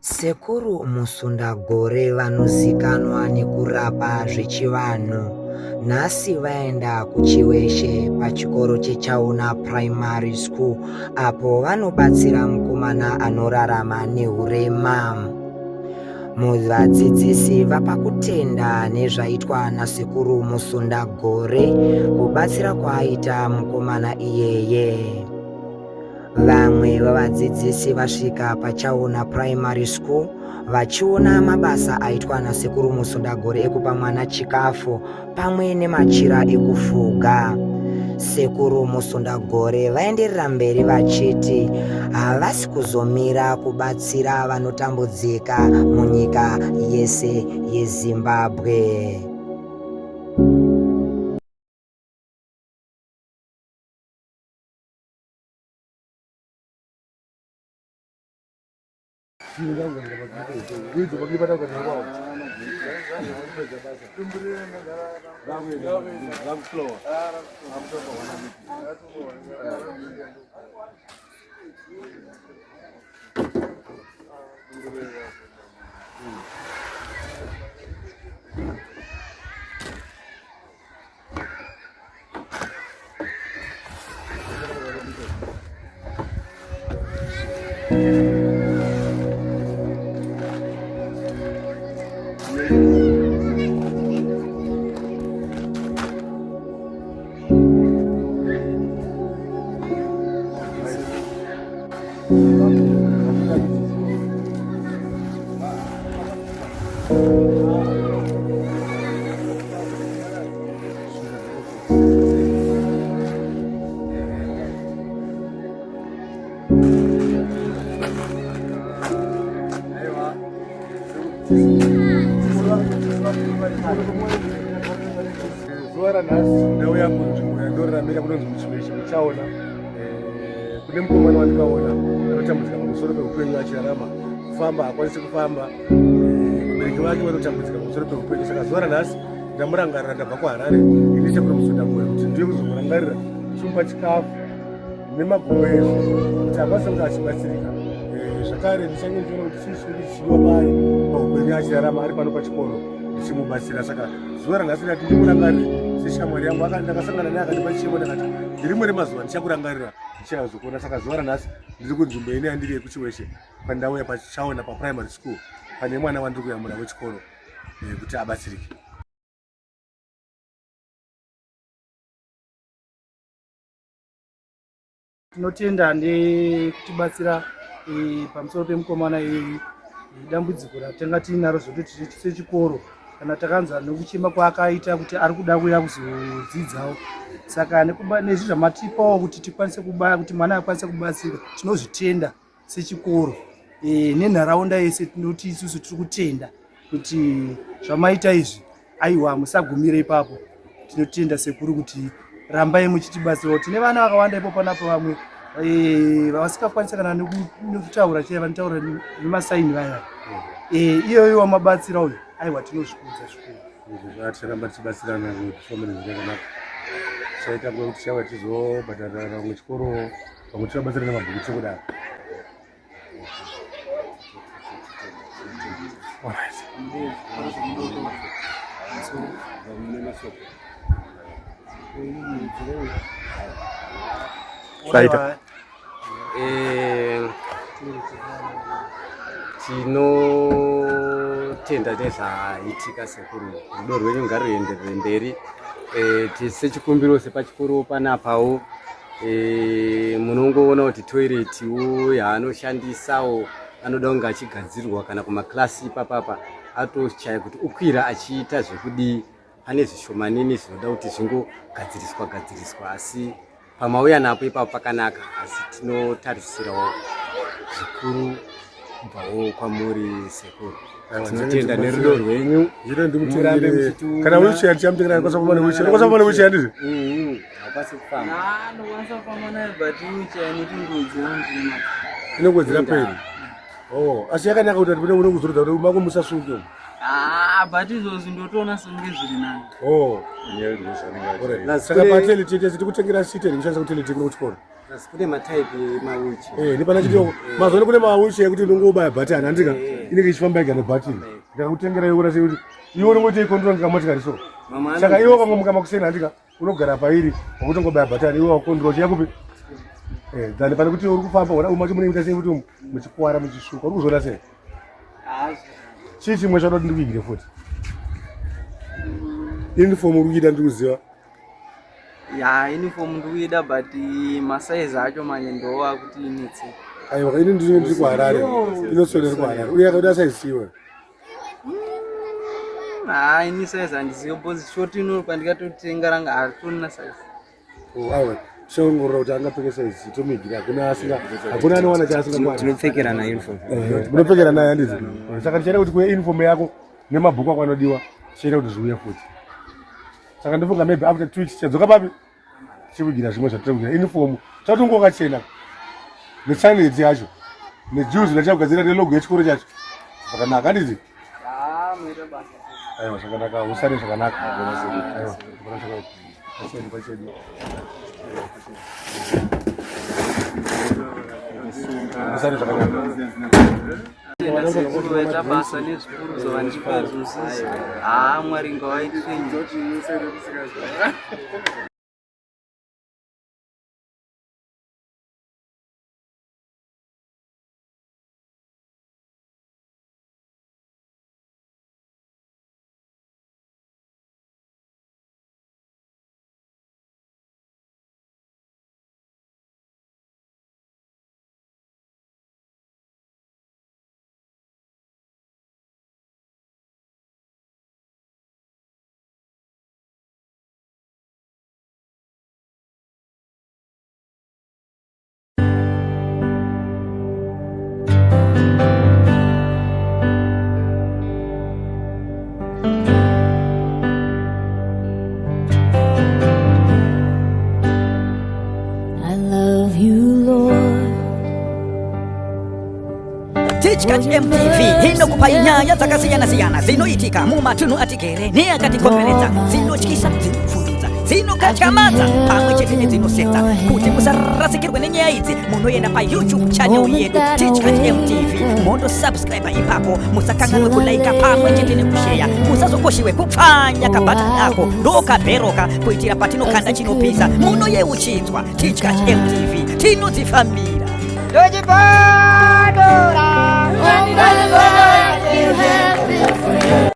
Sekuru Musundagore vanozikanwa nekurapa zvechivanhu nhasi vaenda kuChiweshe pachikoro cheChauna Primary School apo vanobatsira mukomana anorarama nehurema. Vadzidzisi vapa kutenda nezvaitwa nasekuru Musundagore kubatsira kwaaita mukomana iyeye. Vamwe vavadzidzisi vasvika paChauna Primary School vachiona mabasa aitwa nasekuru Musundagore ekupa mwana chikafu pamwe nemachira ekufuga. Sekuru Musundagore vaenderera mberi vachiti havasi kuzomira kubatsira vanotambudzika munyika yese yeZimbabwe. Zuwa nhasi ndau yangu nzvimbo yandoramira kunonzi muChiweshe muChauna. Kune mukomana wandikaona anotambudzika pamusoro peupenyu achirarama kufamba haakwanisi kufamba. Mubereki vake vanotambudzika pamusoro peupenyu, saka zuva ranhasi ndamurangarira ndabva kuHarare ini sekuru Musundagore kuti ndiye kuzomurangarira chimupa chikafu nemagumbo ezvo kuti akwanise kunge achibatsirika. Zvakare ndichange ndiona kuti chii chinenge chichidiwa paari paupenyu achirarama ari pano pachikoro ndichimubatsira. Saka zuva ranhasi ndati ndimurangarire seshamwari yangu. Ndakasangana naye akandipa chiemo ndakati ndirimwe remazuva ndichakurangarira ndichazokuona. Saka zuva ranhasi ndiri kunzvimbo ine yandiri yekuChiweshe pandau yapaChauna paprimary school pane mwana wandiri kuyamura wechikoro kuti abatsirike. Tinotenda nekutibatsira pamusoro pemukomana dambudziko ratanga tinaro zvekuti sechikoro kana takanzwa nekuchema kwaakaita kuti ari kuda kuya kuzodzidzawo. Saka nezvi zvamatipawo kuti tikwanise kuti mwana akwanise kubatsira tinozvitenda sechikoro nenharaunda yese. Tinoti isusu tiri kutenda kuti zvamaita izvi aiwa musagumira ipapo. Tinotenda sekuru kuti rambai muchitibatsirawo. Tine vana vakawanda ipo napo vamwe vasingakwanisa kana nekutaura chaiva vanotaura nemasaini vaya. Iyoyo wamabatsira uyu aiwa tinozvikudza zvikuru. Zvatiramba tichibatsirana kushomere zvakanaka. Chaita kuti chava tizobhadharira vamwe chikoro pamwe tichabatsira nemabhuku chekudaro. Saita. Tinotenda nezvaitika sekuru. Rudo rwenyu ngaruenderere mberi. Sechikumbiro sepachikoro panapawo munongoona kuti toiletiwo yaanoshandisawo anoda kunge achigadzirwa kana kumaklasi ipapapa atoshaya kuti ukwira achiita zvekudii. Pane zvishomanini zvinoda kuti zvingogadziriswa asi pamauya napo ipapo pakanaka. Asi tinotarisirawo zvikuru kubvawo kwamuri sekuru. Tinotenda nerudo rwenyu. Murambe muchitu kana wheelchair chamtengera kwasapamana wheelchair kwasapamana wheelchair ndizvo hapasi kufamba ndokwanisa kufamba naye but wheelchair inotingodzera ndima inogodzera peri. Asi yakanaka kuti pane unokuzorudza kuti mako musasunge. but izvozvi ndotoona senge zviri nani. Saka patele tete tikutengera site ndikushandisa kutele tekuno kuchikoro. kune mataipi mawheelchair. Ndipana chidoko. Mazone kune mawheelchair ekuti unongobaya button handika inenge ichifamba yega nebutton. Ndakakutengera iwe urase kuti iwe unongoti ikontrol ngamatikari so. Saka iwe kangomuka makuseni handika unogara pairi wakutongobaya button iwe wakontrol chakupi. Dzani pane kuti uri kufamba wona umacho mune mutasei kuti muchikuwara muchishuka uri kuzona sei? Chii chimwe chadoti ndikuigire futi? Uniform uri kuida ndikuziva. Ya uniform ndikuida but masaizi acho manye ndowa kuti inetse. Aiwa ini ndiri kuHarare. Inoswera kuHarare. Uri yakada size iwe. Ini size handizivi because short ino pandikatotenga ranga hatona size. Aiwa. Shongorora kuti angapfeke size tomigira hakuna anowana chaasinga tinopfekera na uniform. Munopfekera naye handizi. Saka ndichaida kuti kuye uniform yako nemabhuku ako anodiwa chichaita kuti zviuye futi. Saka ndofunga maybe after 2 weeks chadzoka papi chikugira zvimwe zvatinokugira uniform chatongoka chena nechannels yacho nejuzi ndachakugadzira nelogo yechikoro chacho zvakanaka handizi. Muita basa. Aiwa zvakanaka usare zvakanaka. Aiwa usare zvakanaka. Kuita basa nezvikuru zvavandipazosisi. Mwari ngawaitsenye. Teachcat MTV inokupa inyaya dzakasiyana-siyana dzinoitika mumatunhu atigere neakatikomberedza, dzinotyisa, dzinopfudza, dzinokatyamadza pamwe chete nedzinosetsa. Kuti musarasikirwe nenyaya idzi munoenda paYouTube channel yedu Teachcat MTV mondosubscribe ipapo. Musakanganwe kulaika pamwe chete nekusheya. Musazokoshiwe kupfanya kabhatani ako ndokabheroka kuitira patinokanda chinopisa munoyeuchidzwa. Teachcat MTV tinodzifambira. Ndochibhadora